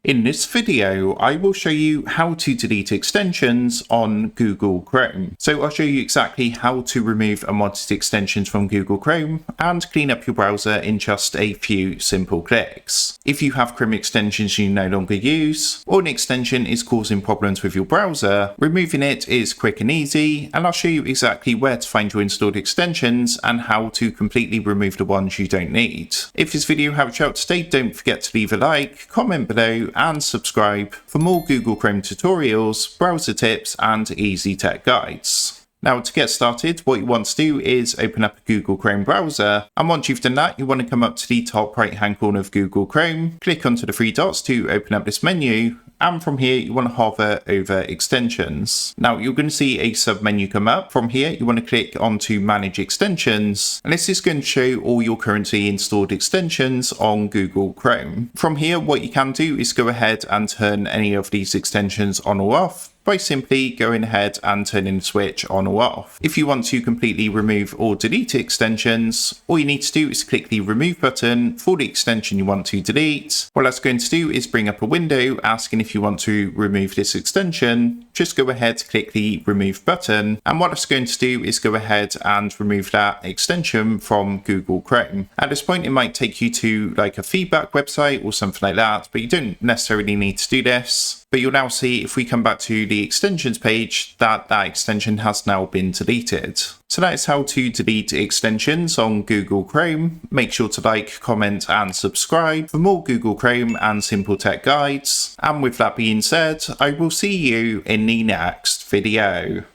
In this video, I will show you how to delete extensions on Google Chrome. So I'll show you exactly how to remove unwanted extensions from Google Chrome and clean up your browser in just a few simple clicks. If you have Chrome extensions you no longer use, or an extension is causing problems with your browser, removing it is quick and easy, and I'll show you exactly where to find your installed extensions and how to completely remove the ones you don't need. If this video helped you out today, don't forget to leave a like, comment below, and subscribe for more Google Chrome tutorials, browser tips, and easy tech guides. Now, to get started, what you want to do is open up a Google Chrome browser, and once you've done that, you want to come up to the top right hand corner of Google Chrome, click onto the three dots to open up this menu, and from here you want to hover over extensions. Now you're going to see a sub menu come up. From here you want to click onto manage extensions, and this is going to show all your currently installed extensions on Google Chrome. From here what you can do is go ahead and turn any of these extensions on or off by simply going ahead and turning the switch on or off. If you want to completely remove or delete extensions, all you need to do is click the remove button for the extension you want to delete. What that's going to do is bring up a window asking if you want to remove this extension. Just go ahead, click the remove button, and what it's going to do is go ahead and remove that extension from Google Chrome. At this point it might take you to like a feedback website or something like that, but you don't necessarily need to do this. But you'll now see if we come back to the extensions page that extension has now been deleted. So that is how to delete extensions on Google Chrome. Make sure to like, comment, and subscribe for more Google Chrome and simple tech guides. And with that being said, I will see you in the next video.